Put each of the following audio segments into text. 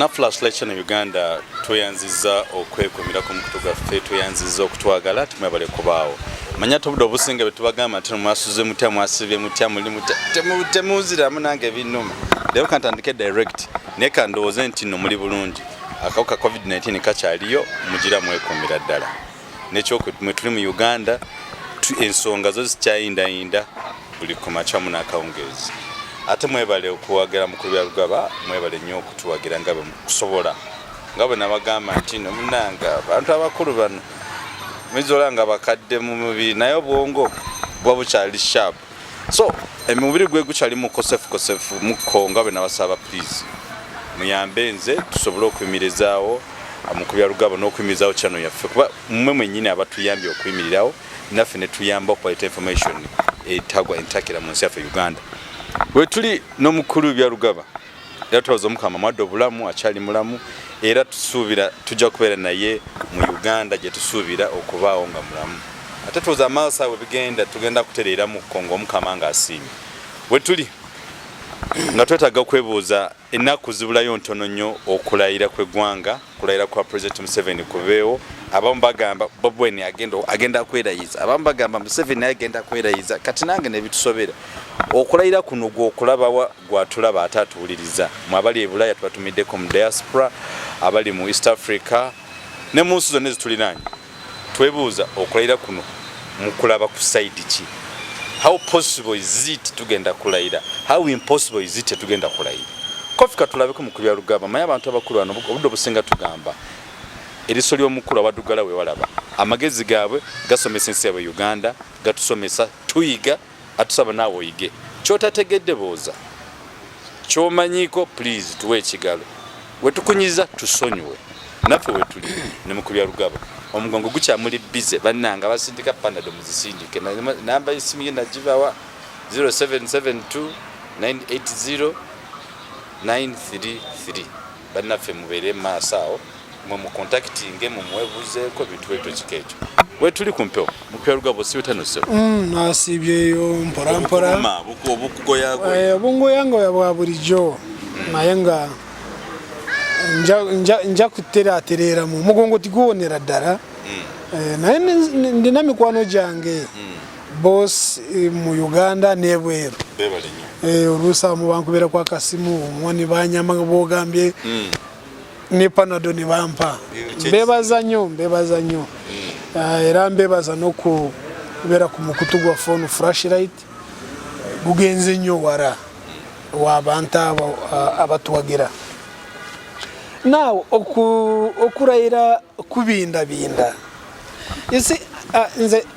Flash Election Uganda tuyanziza okwekumira ku mukutu gaffe tuyanziza okutwagala tumwebale kubaawo manya tobudo obusinga betubagamba nti mwasuze mutya mwasibye mutya muli mutya temuzira munange binuma leo kantandike direct ne kandoze nti no muli bulungi akawuka COVID-19 kakyaliyo mugira mwekumira ddala nekyo mwe tuli mu Uganda ensonga zo zikyayinda buli kumacha muna akawungezi ate mwebale okuwagira mukulu bya Rugaba mwebale nnyo okutuwagira ngabe kusobola ngabe nabagamba nti no munanga abantu abakulu bano mizolanga bakadde mu mubiri naye obwongo bwa bukyali sharp so emubiri gwe gukyali mukosefu mukonga be nabasaba please muyambe nze tusobole okuyimirizaawo amukubya Rugaba n'okuyimirizaawo channel yaffe kuba mmwe mwennyini abatuyambye okuyimirirawo naffe ne tuyamba okubaita information etagwa entakira mu nsi yaffe Uganda we tuli n'omukulu bya Rugaba era twaza omukama mwadde obulamu akyali mulamu era tusuubira tujja kubeera naye mu Uganda gye tusuubira okubaawo nga mulamu ate tuza amaaso awe bigenda tugenda kutereera mu Kongo omukama nga asiimye we tuli nga twetaaga okwebuuza ennaku zibulayo ntono nnyo okulayira kw'eggwanga kulayira kwa President Museveni kubeewo abamu bagamba Bobi Wine agenda kwerayiza abamu bagamba Museveni agenda kwerayiza kati nange ne bitusobera okulayira kuno gw'okulabawa gwatulaba atatuwuliriza mwabali ebulaya tubatumiddeko mu diaspora abali mu East Africa ne mu nsi zonna ezitulinaanye twebuuza okulayira kuno mukulaba ku side ki how possible is it tugenda kulayira how impossible is it tugenda kulayira kofika tulabeko mu kubya Rugaba manya abantu abakulu bano obudde businga tugamba eriso ly'omukulu abaddugala we walaba amagezi gaabwe gasomesa ensi yaabwe Uganda gatusomesa tuyiga atusaba naawe oyige kyotategedde booza kyomanyiko please tuwe ekigalo wetukunyiza tusonyiwe naffe wetuli ne mu kubya Rugaba omugongo gukyamuli bize bannanga basindika Panado muzisindike namba y'essimu ye nagibawa 0772 980 933 bannaffe mubeere maaso mwe mu contactinge mu mwebuzeeko bintu ebyo kikeekyo we tuli ku mpewo mu kubya Rugaba osibitanose nasibyeyo mporampora obungoyangoya bwa bulijjo naye nga nja kuteraterera mu mugongo tiguwonera ddala naye ndina mikwano gyange boss mu Uganda nebweru oluusi mu bankubira kwa kasimu omwani banyama bogambye ne Panado ne bampa mbebaza nnyo era mbebaza n'okubeera ku mukutu gwa phone flashlight gugenze nnyo wara w'abantu abo abatuwagira now okurayira kubinda you see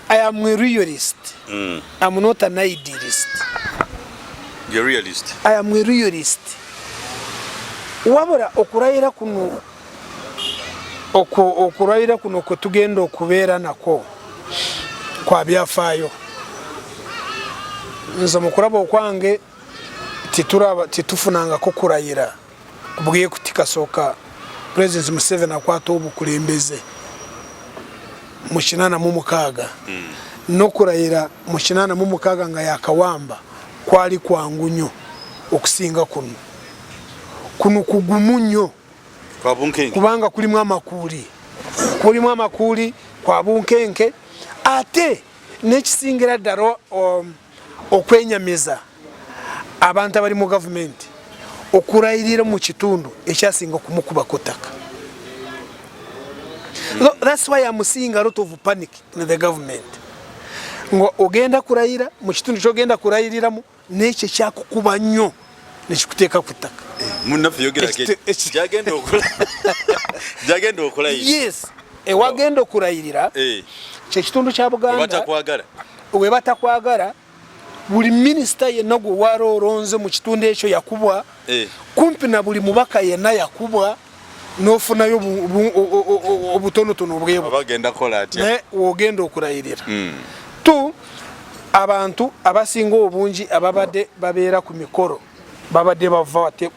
I am a realist. I'm not an idealist. You're a realist. I am a realist. Wabura okurayira kuno ko tugenda okubeera nako kwa byafaayo nze mukuraba okwange titufunanga ko kurayira kubwiye kutikasooka President Museveni akwata obukulembeze mu 86 n'okurayira mu 86 nga yakawamba kwali kwangu nnyo okusinga kuno kugumu nnyo kubanga kulimu amakuuli kwa bunkenke ate n'ekisingira ddala okwenyamiza abantu abali mu gavumenti okurayirira mu kitundu ekyasinga kumukuba kotaka. That's why I'm seeing a lot of panic in the government. Ngo ogenda kurayira mu kitundu kyogenda kurayiriramu n'ekyo kyakukuba nnyo nekikuteeka kutaka. Munaffe yogera ke jagenda okulayira. Yes. Wagenda okurayirira kye kitundu kya Buganda we batakwagala buli minister yenna gwe waroronze mu kitundu ekyo yakubwa kumpi na buli mubaka yenna yakubwa n'ofunayo obutonotono obwebo bagenda kola atya ne wogenda okurayirira tu abantu abasinga obungi ababadde babeera ku mikoro babadde bava ate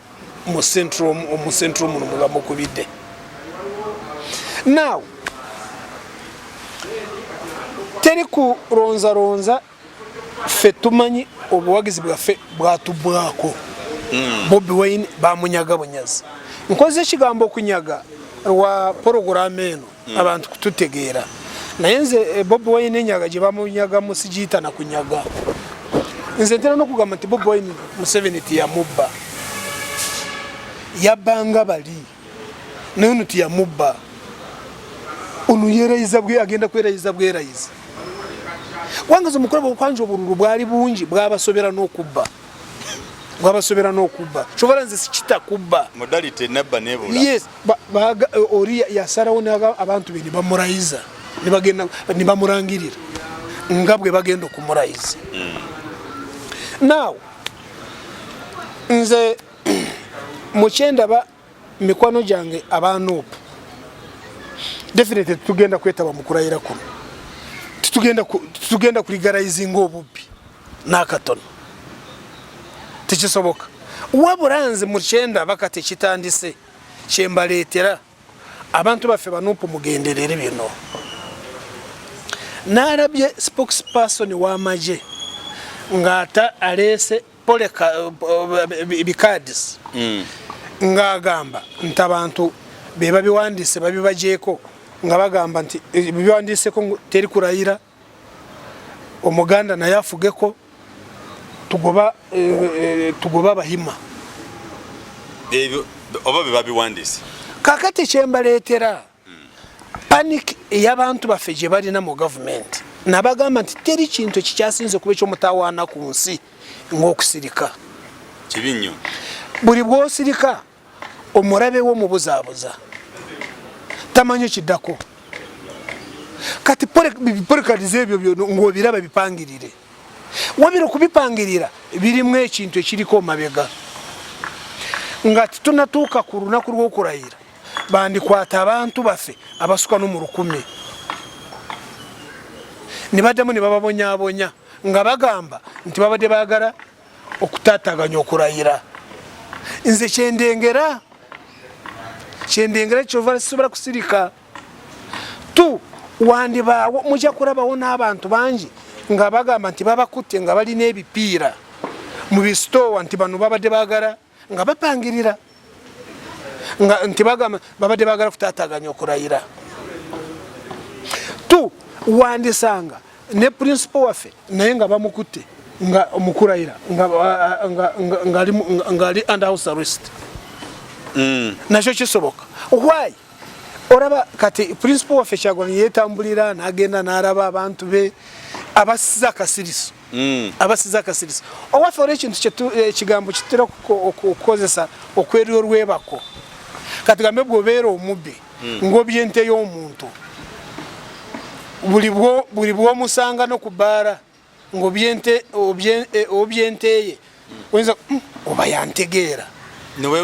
mu central muno mubamukubidde. Now teri kuronza ffe tumanyi obuwagizi bwaffe bwatubwako Bobi Wine bamunyaga bunyazi nkoze ekigambo kunyaga wa porogaramu eno abantu kututegeera naye nze Bobi Wine enyaga gye bamunyaga musigiyita na kunyaga nze ntera n'okugamba nti Bobi Wine Museveni tiyamubba yabbanga bali naye ono tiyamubba ono yeerayiza bwe agenda kwerayiza bwerayiza wangaza omukulaba okwanja obululu bwali bungi bwabasobera n'okubba kyobola nze sikita kubba modality nabba nebula yes ori yasalawo abantu be ne bamurayiza ne bamurangirira nga bwe bagenda okumurayiza now nze mukyendaba mikwano gyange abanuupu definitely tugenda kwetaba mu kulayira kuno tugenda kuligarayizinga obubbi n'akatono tekisoboka wabula nze mukyendaba kati ekitandise kyembaleetera abantu baffe banuupu mugenderere bino n'alabye spokesperson w'amagye ng'ata aleese bikadis ng'agamba nti abantu be babiwandiise babibagyeko nga bagamba nti biwandiiseko teri kulayira omuganda naye afugeko tugoba abahima ebyo oba be babiwandiise kakati kyembaleetera panic ey'abantu baffe gye balina mu gavumenti nabagamba nti teri kintu ekikyasinze kuba ekyomutawaana ku nsi ng'okusirika kibi nnyo buli bw'osirika omulabe wo mubuzaabuza tamanyi kiddako kati polikadiza ebyo ng'obiraba bipangirire wabira okubipangirira birimu ekintu ekiriko mabega nga titunatuuka ku lunaku lw'okulayira bandikwata abantu baffe abasuka no mu 1,000 ne baddamu ne bababonyaabonya nga bagamba nti babadde baagala okutaataganya okulayira nze kyendengera kyova sisobola kusirika tu wandibaawo mujja kulabawo n'abantu bangi nga bagamba nti babakutte nga balina ebipiira mu bisitowa nti bano babadde baagala nga bapangirira nti bagamba babadde baagala kutaataganya okulayira tu wandisanga ne principal waffe naye nga bamukutte nga omukulayira ng'ali under house arrest nakyo kisoboka why oraba kati principal waffe Kyagulanyi yeetambulira n'agenda n'alaba abantu be abasiza akasiriso owaffe olwo ekintu ekigambo kitera okukozesa okwerya olwebako kati gambe bw'obeera omubbi ng'obya ente y'omuntu buli bw'omusanga n'okubbaala ng'obya ente ye oyinza oba yantegeera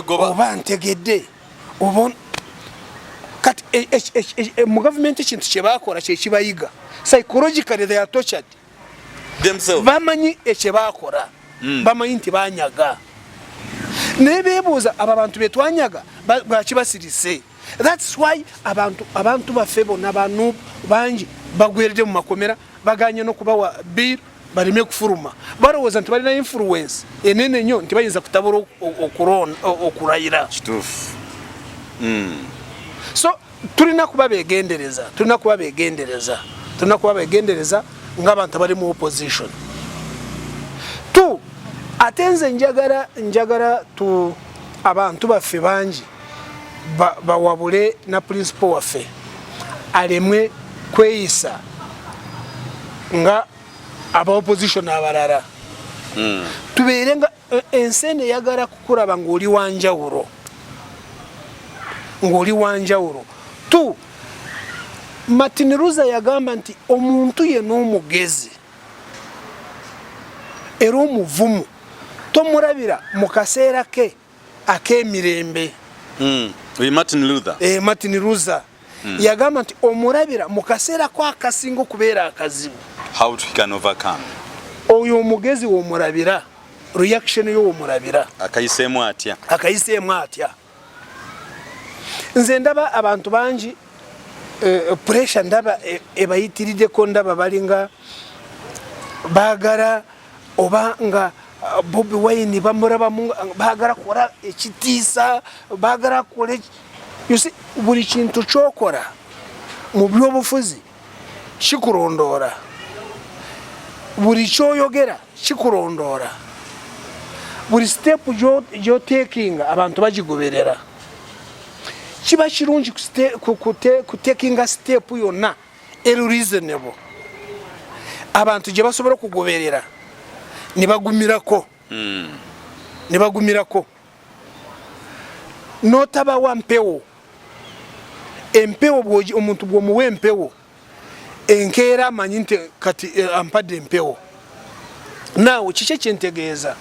oba ntegedde kati mu gavumenti ekintu kye baakola kyekibayiga psychologically they are tortured bamanyi ekye baakola bamanyi nti banyaga naye beebuuza abo abantu betwanyaga bwakibasirise that's why abantu baffe bonna banu bangi bagweredde mu makomera baganye n'okubawa bill baleme kufuluma balowooza nti balina influence enene nnyo nti bayinza kutabula okulayira kituufu so tulina kuba begendereza ng'abantu abali mu opposition tu ate nze njagala abantu baffe bangi bawabule na principal waffe alemwe kweyisa nga aba opposition abalala tubeere nga ensi eno eyagala kukulaba ng'oli wanjawulo tu Martin Luther yagamba nti omuntu ye n'omugezi era omuvumu tomulabira mu kaseera ke ak'emirembe Martin Luther yagamba nti omulabira mu kaseera ko akasinga okubeera akazibu how we can overcome oyo omugezi w'omulabira reaction y'omulabira akayiseemu atya nze ndaba abantu bangi pressure ndaba ebayitiriddeko ndaba balinga baagala oba nga Bobi Wine bamuraba bagara kora ekitisa bagara kore you see buri kintu cyokora mu byobufuzi shikurondora buri cyoyogera shikurondora buri step jo taking abantu bajigoberera kiba kirungi ku taking a step yona reasonable abantu je basobora kugoberera nibagumirako notaba wa mpewo empewo bwoji omuntu bwo muwe empewo enkera manyinte kati ampade empewo nawo kiche kyentegeeza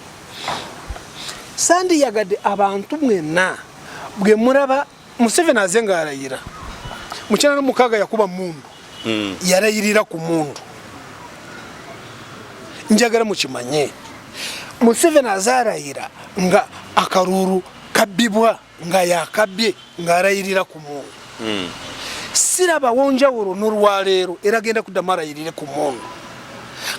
sandi yagade abantu mwena bwe muraba Museveni azenga arayira mukyana no mukaga yakuba mundu yarayirira ku mundu njagara mukimanye Museveni azarayira nga akaruru kabibwa nga yakabye nga arayirira ku mundu siraba wonja woro n'urwalero eragenda kudamara yirire ku mundu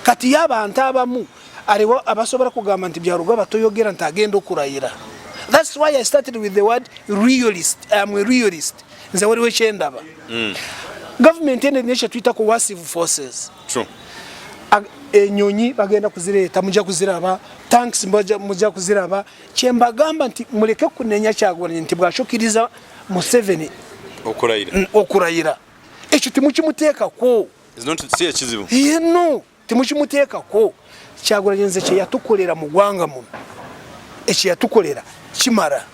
kati y'abantu abamu ariwo abasobora kugamba nti byaruga batoyogera ntagenda okurayira. That's why I started with the word realist. I'm a realist. Nze wari wechendaba. Government ene nesha twita ko passive forces. True. Enyonyi bagenda kuzireta mujja kuziraba, tanks mujja kuziraba, chembagamba nti muleke kunenya cyagoranye nti bwashokiriza Museveni okurayira. Ekyo timukimuteeka ko. Is not see ekizibu. No, timukimuteeka ko. Cyagoranye nze kye yatukolera mu gwanga mu. Ekyo yatukolera kimara.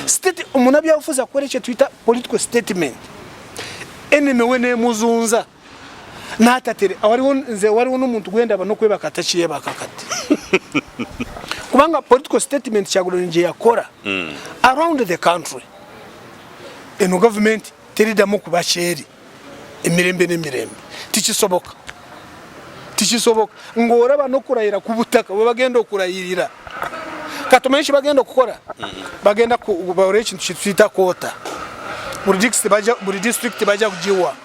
State umunabya ufuza kwereche twita political statement. Eneme wene muzunza. Natatere awariwo nze wariwo n'omuntu gwenda banokweba katachiye bakakati. Kubanga political statement cyagoranye yakora around the country. Eno government teridamo kubasheri emirembe n'emirembe tikisoboka ngora banokurayira kubutaka bagenda okurayirira katumenshi bagenda okukora bagenda ku baorechi twita kota buri district baja kujiwa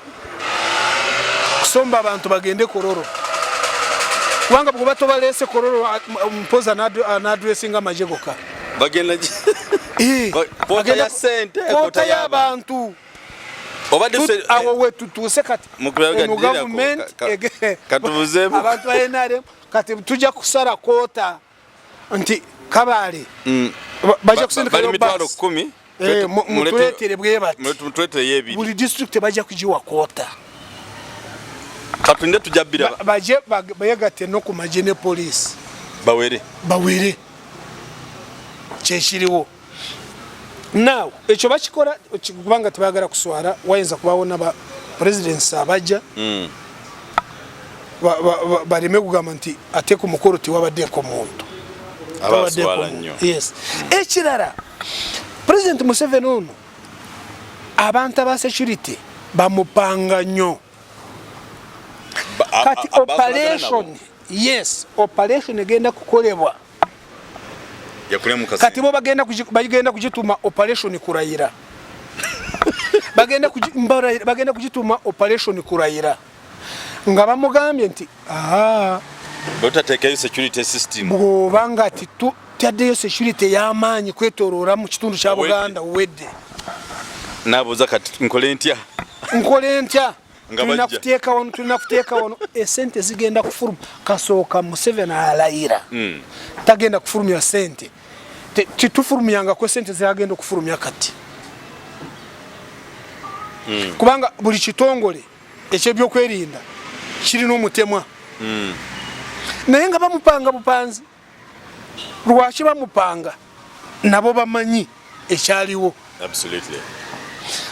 kusomba abantu bagende kororo kubanga bwo bato balese kororo mpoza na addressinga majegoka bagenda kota ya sente kota y'abantu awo wetu tusekati mu government katubuzebo abantu bayenare kati tujja kusara kota nti kabale baje kusindika yo mitwalo 10 mutuletere bweba mutuletere yebiri buli district baje kujiwa kota katunda tujabbira baje bayagate no ku majene police bawere cheshiriwo now ekyo bakikora kubanga tibagara kuswara wayenza kubawona ba presidents abaja bareme kugamba nti ate ku mukoro ti wabadde ko muntu abaswala nnyo. Yes ekirara President Museveni ono abantu aba security bamupanga nnyo kati operation operation egenda kukolebwa kati bo bagenda kujituma operation kurayira bagenda kujituma operation kurayira nga bamugambye nti botateekayo security system bwobanga ati taddeyo security y'amaanyi kwetorora mu kitundu kya Buganda wedde nabuuza kati nkole ntya tulina kuteeka wano esente zigenda kufuluma kasooka Museveni alayira tagenda kufulumya sente titufulumyanga ko sente zagenda kufulumya kati kubanga buli kitongole ekyeby'okwerinda kirina omutemwa naye nga bamupanga bupanzi lwaki bamupanga nabo bamanyi ekyaliwo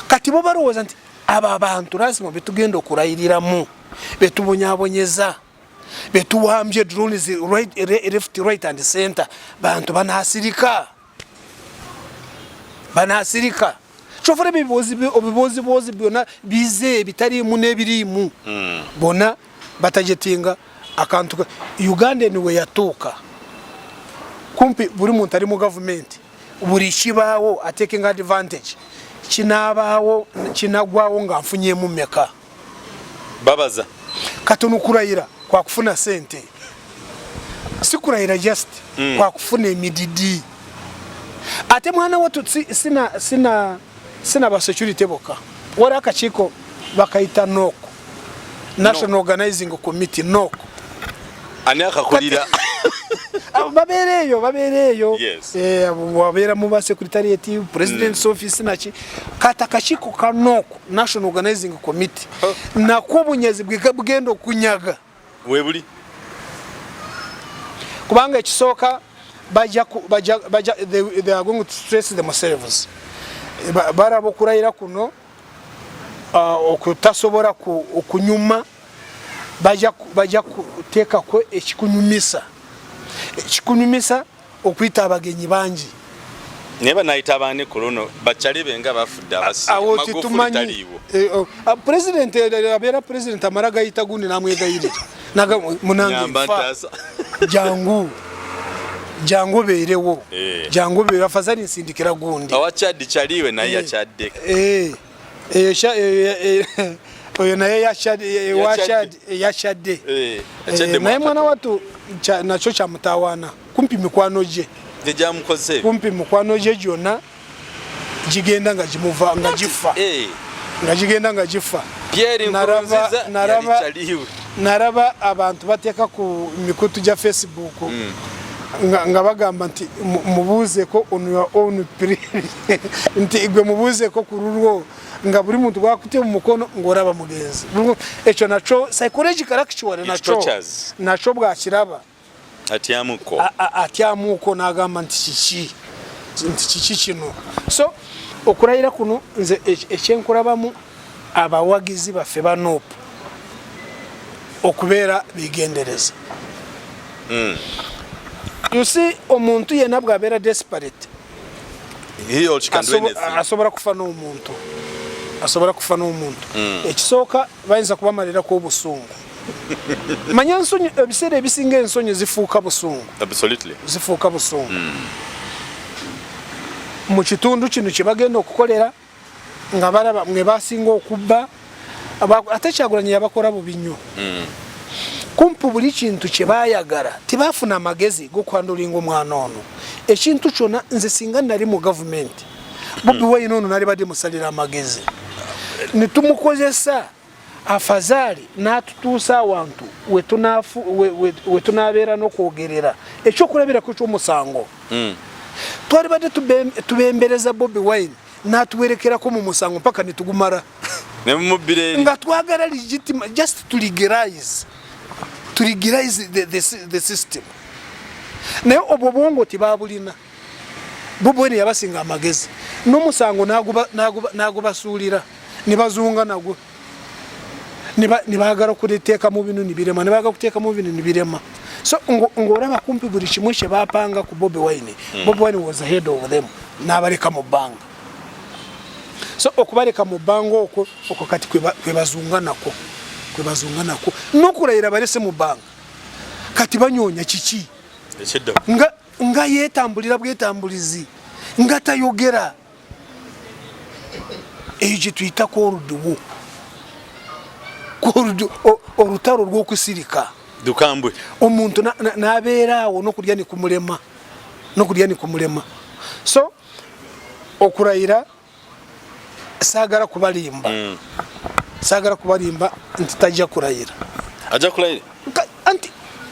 kati bo balowooza nti abo abantu lazima betugenda okurayiriramu betubonyabonyeza betuwambye drones left right and center bantu banasirika chofore obibozi byona bize bitari mu nebirimu bona batajetinga akantu Uganda niwe yatuka kumpi buri muntu ari mu government buri kibawo ataking advantage kinagwawo nga mfunye mu meka babaza katono kurayira kwa kufuna sente sikurahira just kwa kufuna emididi ate mwana watu sina ba security boka wari akachiko bakaita noko National Organizing Committee noko ani akakulira babereyo yes. Wabera mu ba secretariat president's office nachi kata kachiko kanoko National Organizing Committee nako bunyezi bwigendo kunyaga webuli kubanga ekisoka baja they are going to stress themselves barabo kurayira kuno okutasobora okunyuma baja kuteka ko ekikunyumisa okwita abagenyi bangi neba naita abane kolono bachali benga bafudda Magufuli taliwo president abera president amaraga yita gundi namwegayire naga munange jangu berewo jangu bere afazali nsindikira gundi awachadi chaliwe na ya chadde oyo naye yashadde naye mwana watu nacho cha mutawana kumpi mikwano je jamukoze kumpi mikwano je jona jigenda nga jimuva nga jifa nga jigenda nga jifa Pierre Nkurunziza naraba abantu bateka ku mikutu ja Facebook nga bagamba nti mubuze ko on your own nti igwe mubuze ko kururwo nga buri muntu gwakute mu mukono ngoraba mugenzi echo nacho psychological actually nacho bwakiraba atyamuko nagamba nti chichi kino so okurayira kuno nze ekyenkurabamu abawagizi bafe banopo okubera bigendereza you see omuntu yena bwabera desperate asobora kufa n'omuntu ekisoka bayinza kubamalira ko obusungu manya nsonyi ebiseera ebisinga ensonyi zifuuka busungu zifuuka busungu mu kitundu kino kyebagenda okukolera nga baraba mwe basinga okubba ate Kyagulanyi yabakola bubi nnyo kumpu buli kintu kyebayagala tibafuna amagezi gokwandulinga omwana ono ekintu kyona nze singa nali mu gavumenti Bobi Wine ono nali badde musalira amagezi nitumukozesa afazali natutuusa awantu wetunabeera n'okwogerera ekyokulabirako ky'omusango twali badde tubembereza Bobi Wine natuwerekerako mu musango mpaka nitugumara nga twagala just to legalize the system naye obwo bwongo tibabulina Bobi Wine yabasinga amagezi n'omusango nagubasuulira nibazunga nagwo nibagala kuteeka mu binu nibirema nibagala kuteeka mu binu nibirema so ngoraba kumpi buli kimwe kye bapanga ku Bobi Wine Bobi Wine was ahead of them n'abaleka mu bbanga so okubaleka mu bbanga okwo kati kwebazunga nako n'okulayira balese mu bbanga kati banyonya kiki nga yetambulira bwetambulizi nga tayogera eyo gye tuyita koruduwo olutalo rw'okusirika dukambwe omuntu n'abeeraawo n'okulya ni kumulema so okurayira saagala kubalimba nti tajja kurayira anti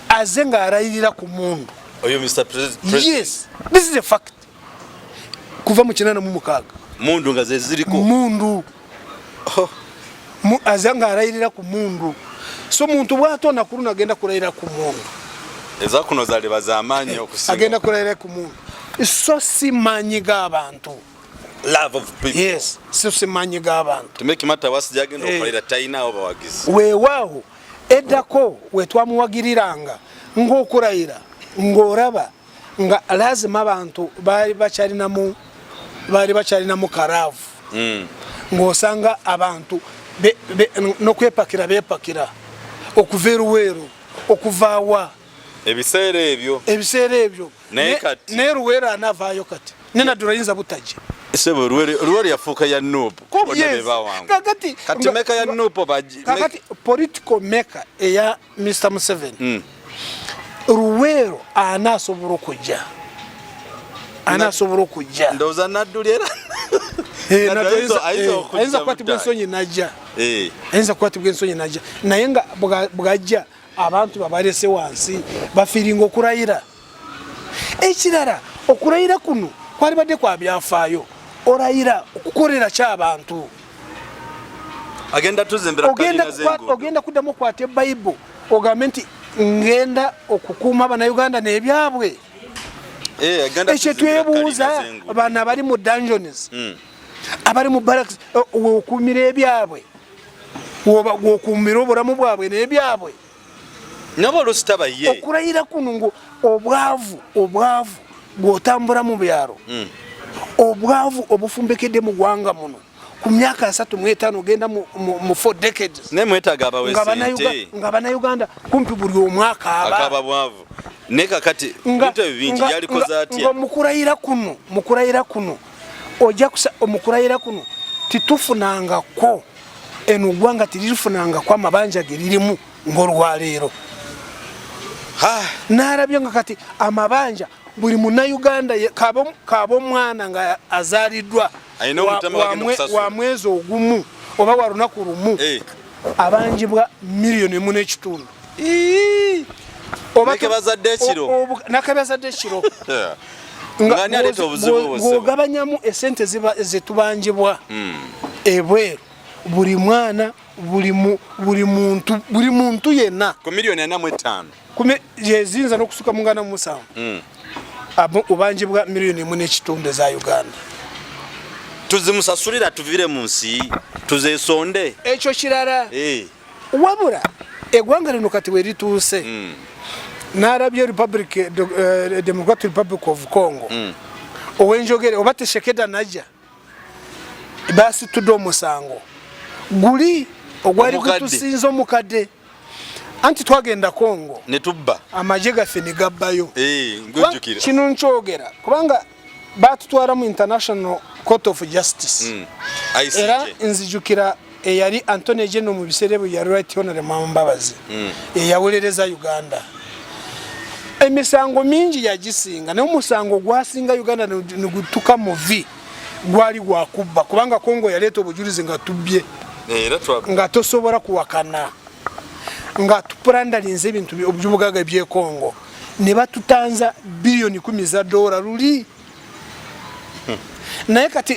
aze ng'arayirira ku mundu oyo Mr. President yes this is a fact kuva mu 86 mundu nga zeziriko mundu aze ng'arayirira ku mundu so muntu bwatonda kuluna agenda kurayira ku mundu eza kuno zali bazamanye okusinga agenda kurayira ku mundu so simanyi g'abantu love of people yes so simanyi g'abantu to make matter worse jagenda okolera taina oba wagizi weewaawo eddako wetwamuwagiriranga ng'okurayira ng'oraba nga lazima abantu baali bakyalinamu karaavu ng'osanga abantu n'okwepakira beepakira okuva eruweero okuvaawa ebiseera ebyo naye Ruweero anaavaayo kati nenadula yinza butajja sebo Ruweero yafuuka ya Nuupu kati meka ya Nuupu kakati political maker eya Mr. Museveni Ruwero anasobora okujja ndoza naddulira ayinza kukwatibwa ensonyi najja naye nga bwajja abantu babalese wansi bafiiringa okurayira. Ekirala okurayira kuno kwali badde kwa byafaayo, orayira okukolera ky'abantu, ogenda kuddamu okwata Bayibuli ogambe nti ngenda okukuuma Bannayuganda n'ebyabwe. Ekyo twebuuza bano abali mu dungeons, abali mu barracks, wokuumira ebyabwe, wokuumira obulamu bwabwe n'ebyabwe. Okurayira kuno ngo obwavu bw'otambula mu byalo, obwavu obufumbekedde mu ggwanga muno ku myaka 35 ogenda mu 4 decades nga Bannayuganda kumpi buli omwaka akaba bwavu. Neka kati bintu bingi yalikoze atya mukurayira kuno ojja kusa omukurayira kuno titufunangako eno ggwanga tirifunangako amabanja geririmu ng'olwaleero. Narabye nga kati amabanja buli Munnayuganda kaba omwana nga azaliddwa wa mwezi ogumu oba wa lunaku lumu abanjibwa 1.5 million. Nakebazadde ekiro ng'ogabanyamu esente zetubanjibwa ebweru buli mwana buli muntu yenna ku 4.5 yezinza n'okusuka mu 7 abo obanjibwa 1.5 za Uganda. Tuzimusasulira tuvire mu nsi tuzesonde ekyo kirala wabula eggwanga lino kati we lituuse n'arabye Democratic Republic of Congo owenjogere oba Tshisekedi najja basitudde omusango guli ogwali gutusinza omukadde anti twagenda Congo ne tubba amagye gaffe ne gabbayo. Ngujjukira kino nkyogera kubanga batutwala mu International Court of Justice era nzijukira eyali Anthony General mu biseera bwe yali Right Honorable Mbabazi eyawolereza Uganda. Emisango mingi yagisinga naye omusango gwasinga Uganda negutuka mu V gwali gwakubba kubanga Congo yaleeta obujulizi nga tubbye nga tosobola kuwakana nga tupulandalinze ebintu obubugaga by'e Congo ne batutanza $10 billion luli. Naye kati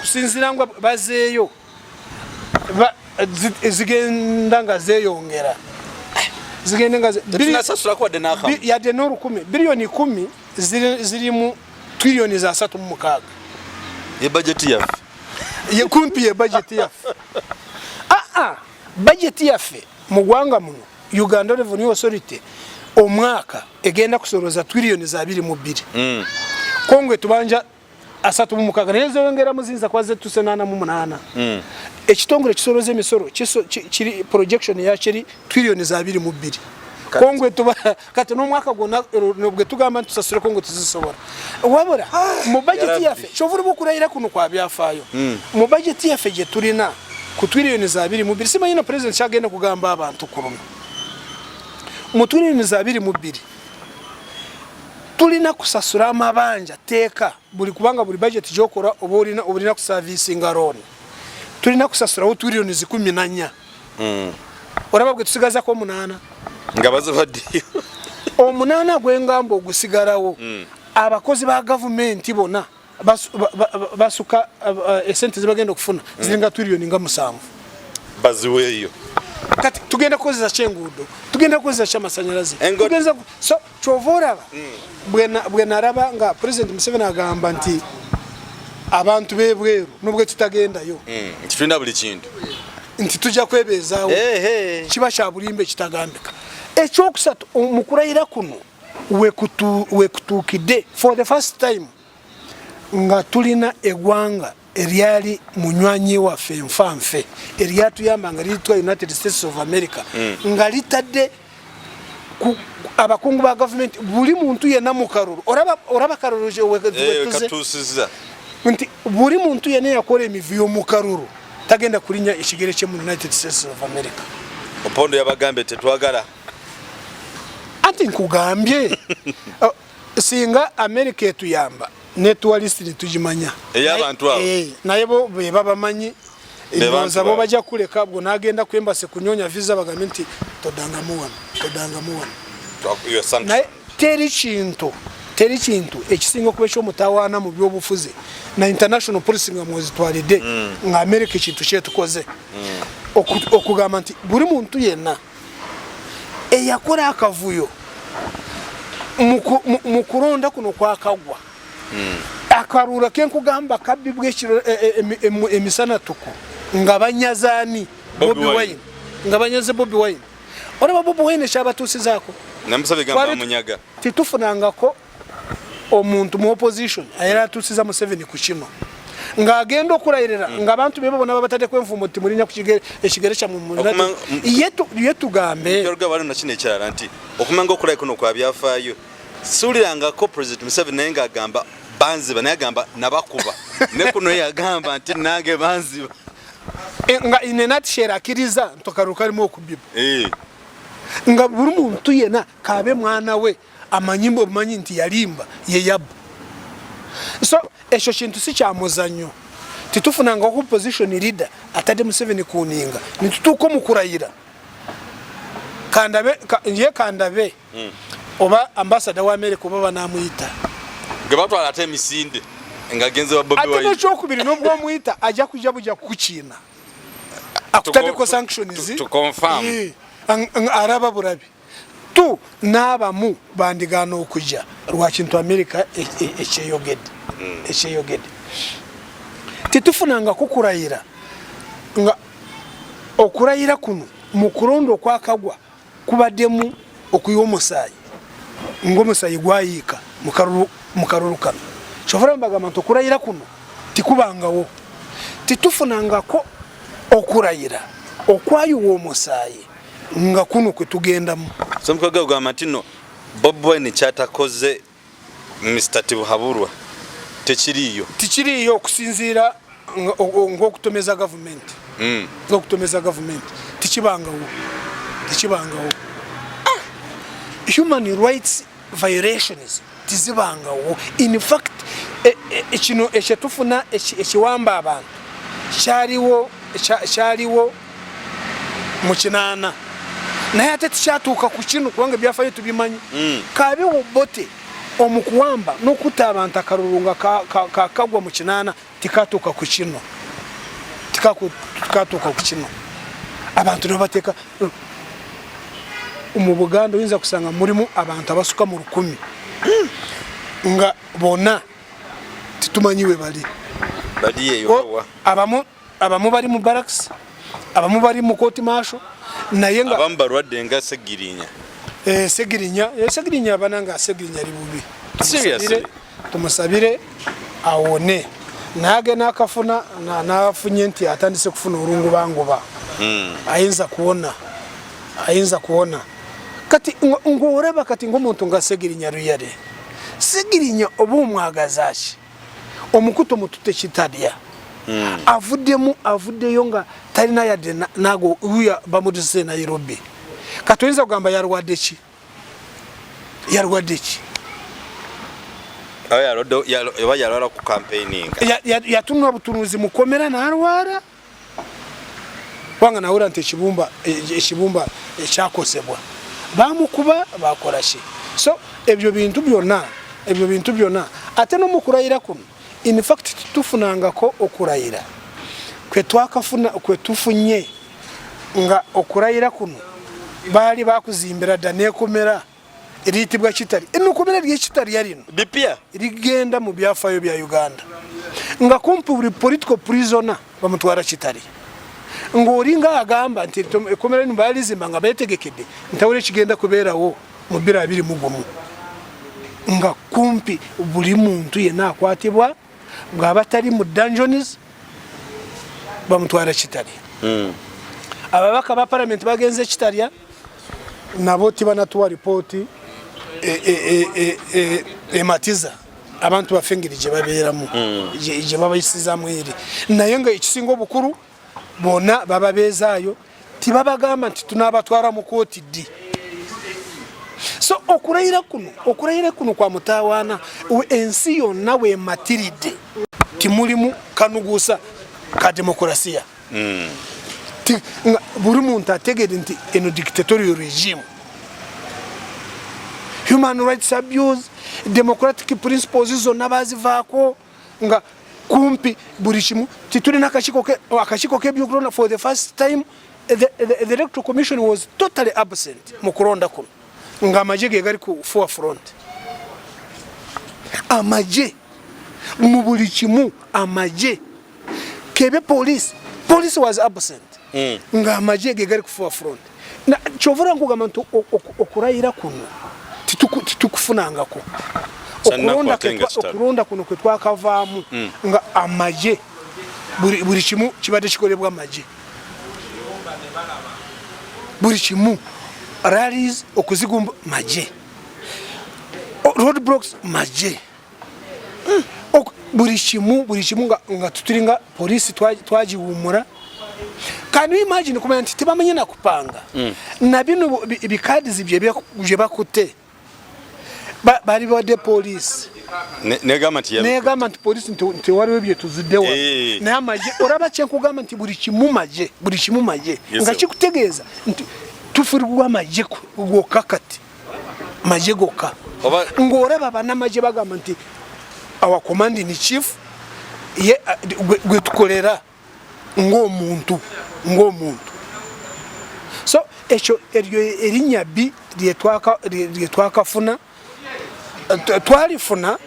kusinzira ngo bazeeyo zigenda nga zeeyongera yadde n'olukumi biliyoni 10 ziri mu trillioni za 3.6 ebudgeti yaffe kumpi ebudgeti yaffe. Budgeti yaffe mu ggwanga muno Uganda Revenue Authority omwaka egenda kusoloza trillioni za 22. Kongo etubanja 3.6 naye zeyongera muzinza kwa zetu 8.8. Ekitongole kisoloza emisoro kiri projection ya kiri trillioni za 22. Kongo etuba kati n'omwaka gwonna nobwe tugamba tusasure Kongo tuzisobora wabura mu budget yaffe kyovula bukurayira kuno kwa byafaayo mu budget yaffe gye tulina ku trillioni za 22 simanyi na president kyagenda kugamba abantu kurumu mu trillioni za 22 tulina kusasura amabanja teeka buli kubanga buli budget gyokora oba olina ku servicing loan tulina kusasura trillioni 14. Oraba bwe tusigaza ko 8 nga bazabadde 8 gwengamba ogusigalawo abakozi ba government bona basuka esente zibagenda okufuna ziringa trillioni nga 7 baziweeyo. Kati tugenda kukozesa kyenguudo tugenda kukozesa kyamasanyalaze tugenza so kyovoraba bwe naraba nga President Museveni agamba nti abantu bebweru nubwe tutagendayo tulina buli kintu nti tujja kwebeezaawo kiba kya bulimbe kitagambika. Ekyokusatu omukurayira kuno wekutuukidde for the first time nga tulina eggwanga eryali munywanyi waffe enfanfe eryatuyamba nga liritwa United States of America nga litadde abakungu ba government buli muntu yenna mu kalulu oraba kalulu katuusiza nti buli muntu yenna yakola emivuyo mu kalulu tagenda kulinya ekigere kye mu United States of America. Opondo yabagambe tetwagala ati nkugambye singa America etuyamba netwalist tujimanya ey'abantu abo naye bo babamanyi Iboza bo bajja kuleka bwo nagenda kwembase kunyonya visa bagambe nti todangamu wano naye teri kintu ekisinga kuba ekyomutawaana mu byobufuzi na international policy nga mwezitwalidde nga America ekintu kyetukoze okugamba nti buli muntu yenna eyakola akavuyo mu kulonda kuno kwakagwa akarura kenkugamba kabibwa ekiro emisana tuku nga banyazaani Bobi Wine nga banyaze Bobi Wine olaba Bobi Wine kyabatuusizaako namusabe gamba munyaga titufunangako omuntu mu opposition ayera atuusiza Museveni ku kino ng'agenda okulayirira ng'abantu bebo bona babatadde kwenfumo oti mulinya ku ekigere kya mumulina yetugambe yorugabano na kino ekyala nti okumanga okulayi kuno kwa byafaayo suulirangako President Museveni naye ng'agamba banziba naye agamba nabakuba ne kuno yagamba nti nange banziba nga inenatishera akiriza ntokaruka arimo okubiba nga buri muntu yena kabe mwana we amanyimbo bumanyi nti yalimba ye yabu so ekyo kintu si kya muzanyo titufunanga ku position leader atade Museveni kuninga nitutuko mukurayira kandabe oba ambassador wa America oba banamuyita gabatwala ate misinde ngagenze wa Bobi Wine ate kyokubiri nobwo muyita ajja kujja buja kukiina akutade ko sanctions to confirm araba burabi tu nabamu bandigana okujja lwakintu America ekyeyogedde titufunanga kukurayira nga okurayira kuno mu kulondo kwakagwa kubaddemu okuyiwa omusaayi ng'omusaayi gwayika mukaruru kano kyovula mbagamba nti okurayira kuno tikubangawo titufunangako okurayira okwayiwa omusaayi nga kuno kwe tugendamu somukaga ogamba nti no Bobi Wine kyatakoze Mr. Tibuhaburwa tikiriyo okusinziira ng'okutomeza gavumenti ng'okutomeza gavumenti tikibangawo human rights violations tizibangawo in fact ekino ekyetufuna ekiwamba abantu kyaliwo mu kinaana naye ate tikyatuuka ku kino kubanga byafaayo tubimanyi kabewo bote omukuwamba n'okutta abantu akalulu nga kakagwa mu kinaana tikatuuka ku kino abantu nebateeka mu Buganda oyinza kusanga mulimu abantu abasuka mu 100 nga bona titumanyiwe bali abamu bali mu barracks abamu bali mu court martial naye nga abamu balwadde nga Segirinya Segirinya abananga Segirinya libubi seriously tumusabire awone nage nakafuna nafunye nti atandise kufuna urungu bangoba ayinza kuona kati ngoreba kati ngomuntu nga Segirinya ruyare Segirinya obumwagazashi omukuto mutute kitadya avuddeyo nga talina yadde nago uya bamudise Nairobi katoyinza kugamba yarwadde ki yalwala ku campaigning yatunwa butunuzi mukomera narwara wanga nawura nti ekibumba ekyakosebwa bamukuba bakola ki so ebyo bintu byonna ate no mukurayira kuno in fact tufunangako okurayira kwe tufunye nga okurayira kuno bali bakuzimbira dda nekomera eritibwa kitali enokomera ly'ekitali yalino bipya ligenda mu byafaayo bya Uganda nga kumpi buli political prisoner bamutwara kitali ng'olinga agamba nti ekomera lino balizimba nga beetegekedde ntawule kigenda kubeerawo mu 2021 nga kumpi buli muntu yenna akwatibwa ng'aba tali mu dungeons bamutwara kitali ababaka ba parliament bagenze kitalya nabo tibanatuwa ripooti ematiza abantu bafengeri gye babeeramu gye babayisizaamu eri naye nga ekisinga obukulu bona bababeezaayo tibabagamba nti tunaabatwara mu kooti ddi So okurayira kuno kwa mutawana ensi yonna we matiride timulimu kanugusa ka demokrasia. Buri muntu ategede nti eno dictatorial regime, human rights abuse, democratic principles zonna bazivako nga kumpi buri kimu tituli nakashiko ke byukulona. For the first time the electoral commission was totally absent mu kulonda kuno nga amaje gari ku forefront. Amaje mu buli kimu amaje kebe police was absent nga amaje gari ku forefront. Na chovura ngugamba nti okurayira kuno titukufunangako okulonda kuno kwe twakavaamu nga amaje buri kimu kibadde kikolebwa amaje, buri kimu rallies okuzigumba maje, roadblocks maje, buri kimu nga tutulinga polisi twagiwumura. Can you imagine kumenya nti tibamenye na kupanga na bino bikadizi bye bakute bari bode police ne government police nti waliwe bye tuziddewa na amaje oraba cyenku government buri kimu maje nga kikutegeeza nti tufurigwa maje gokakati maje goka ngoraba bana maje bagamba nti our commanding chief ye gwe tukolera ngomuntu. So ekyo erinya bi lyetwakafuna twalifuna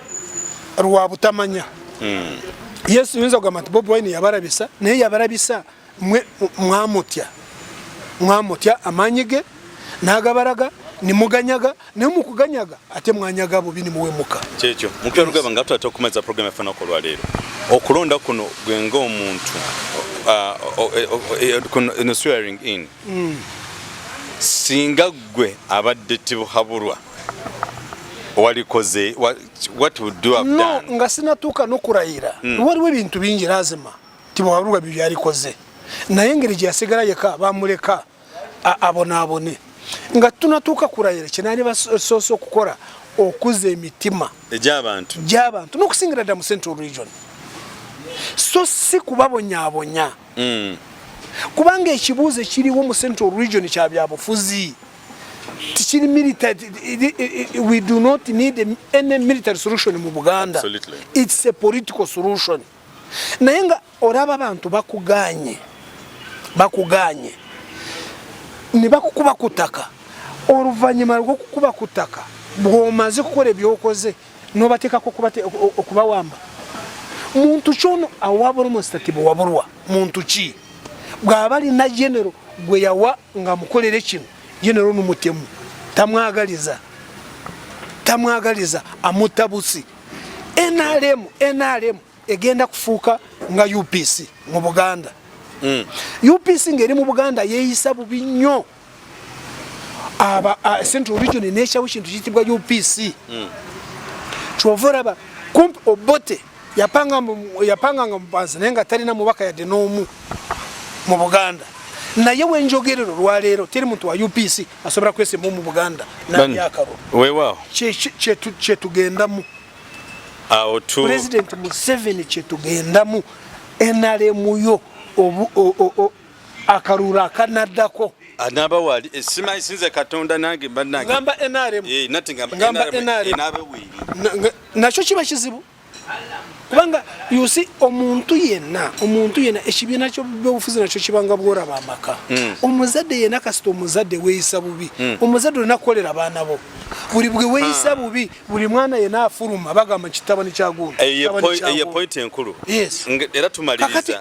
rwa butamanya. Yesu yinza kugamba nti Bobi Wine yabarabisa naye yabarabisa mwamutya amanyige nagabaraga nimuganyaga ne mukuganyaga ate mwanyaga bubi ni muwemuka. Kyekyo mupya rugaba ngato atokumeza program efana ko lwalero okulonda kuno gwenga omuntu in swearing in singa gwe abadde tibuhabulwa walikoze what would do have done? Nga sinatuuka n'okurayira waliwo ebintu bingi lazima tibuhabulwa byalikoze naye ngeri gye yasigala yeka bamuleka abone nga tunatuuka kurayira kinani basoose okukola okuza emitima egy'abantu n'okusingira ddala mu Central Region. So si kubabonyabonya kubanga ekibuuzo ekiriwo mu Central Region kya byabufuzi tikiri military. We do not need any military solution mu Buganda. Absolutely. It's a political solution. Naye nga olaba abantu bakuganye ne bakukuba kutaka oluvannyuma lw'okukuba kutaka bw'omaze kukola ebyokoze n'obateekako okubawamba. Muntu kyono awabula omusitatibu wabulwa muntu ki bw'aba alina genero gwe yawa nga mukolere kino genero n'umutemu tamwagaliza amutabusi. NRM egenda kufuuka nga UPC mu Buganda. UPC ngeri mu Buganda yeeyisa bubi nnyo. Central Region neekyawo kintu kiyitibwa UPC. Kyova olaba kumpi Obote yapanganga mupansi naye nga talina mubaka yadde n'omu mu Buganda. Naye wenjogerero lwaleero teri muntu wa UPC asobola kwesimba mu Buganda nabyakalo weewaawo kyetugendamu President Museveni kyetugendamu NRM yo akarura akanaddako anaba wali esimayi sinze Katonda nange bannange ngamba NRM nati ngamba NRM nakyo kiba kizibu kubanga yusi omuntu yenna ekibiina ky'obufuzi nakyo kibanga bworaba amaka. Omuzadde yenna kasita omuzadde weeyisa bubi omuzadde olina kukolera abaana bo buli bwe weeyisa bubi buli mwana yenna afuluma bagamba kitabani kyagundi eyo point enkulu era tumaliriza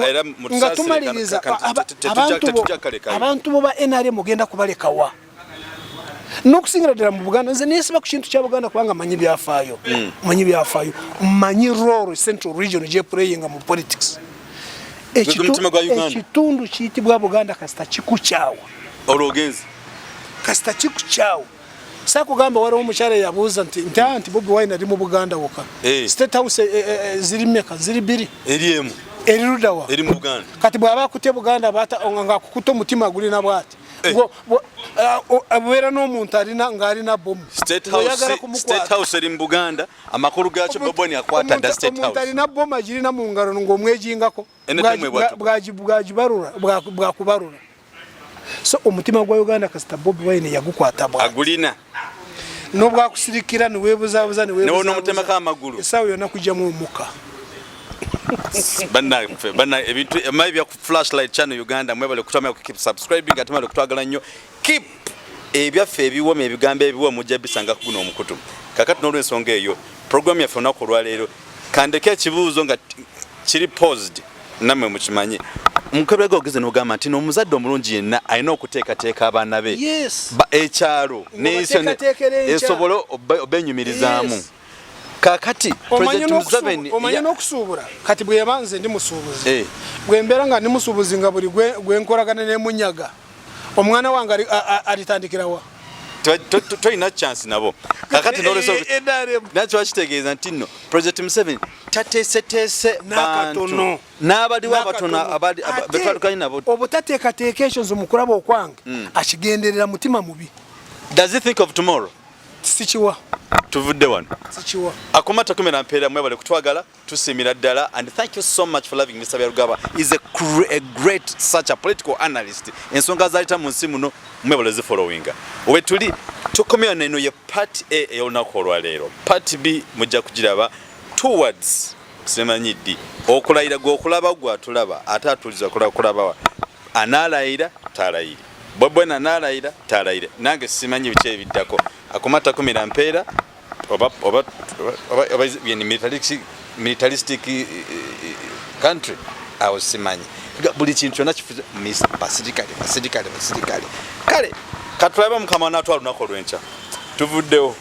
era mutumaliriza abantu bo ba NRM ogenda kubalekawa n'okusingira ddala mu Buganda. Nze neesiba ku kintu kya Buganda kubanga manyi byafaayo manyi role Central Region gyeplayinga mu politics. Ekitundu kiyitibwa Buganda kasita kikukyawa olwogenzi kasita kikukyawa sakugamba waliwo omukyala yabuuza nti Bobi Wine ali mu Buganda woka State House ziri mmeka ziri bbiri eri emu eri ludawa eri mu Buganda kati bw'aba akutye Buganda nga akukuta omutima gulina bw'ati abwera n'omuntu alina bomu State House eri mu Buganda amakulu gacho Boboni akwata da State House omuntu alina bomu agirina mu ngalo ng'omwejingako bwakubarura so omutima gwa Uganda kasita Bobi Wine yagukwata bwa agulina n'obwakusirikira niwebuzabuza n'omutema k'amagulu esawo yonna kujjamu omuka Bana ebintu maybe Flashlight Channel Uganda mwebale kutama keep subscribing atumale kutwagala nnyo keep ebyaffe ebiwome ebigambo ebiwo mujja bisanga kuno omukutu kakati n'olwensonga eyo program yaffe onako lwaleero kandeke ekibuuzo nga kiri paused namwe mukimanyi mukabega ogeze n'ogamba nti n'omuzadde omulungi yenna alina okuteekateeka abaana be ekyalo n'ensi esobole obenyumirizaamu kakati President Museveni omanya n'okusuubula kati bwe yabanze ndi musuubuzi bwe mbeera nga ndi musuubuzi nga buli gwe nkolagana n'emunyaga omwana wange alitandikirawa toyina chance nabo kakati n'olweso nakyo bakitegeeza nti nno President Museveni tateeseteese bantu n'abaliwo abatono betwalukanye nabo obutateekateeka ekyo nze mukulaba okwange akigenderera mutima mubi. Does he think of tomorrow? Sikiwa tuvudde wano sikiwa akomata kumera mpeera mwebale kutwagala tusimira ddala and thank you so much for loving Mr. Byarugaba is a great such a political analyst ensonga zalita mu nsi muno mwebale zi following owe tuli tukomera neno ye part A eyolunaku olwaleero part B mujja kugiraba towards semanyiddi okulayira gwokulaba gwa tulaba ate atuliza kulaba analayira talayire bwebwena analayira talayire nange simanyi bice ebiddako akomata kumira mpeera oba militaristic country awosimanyi buli kintu kyonna kifuze basirikale kale katulaba mukama natwala lunaku olw'enkya tuvuddewo.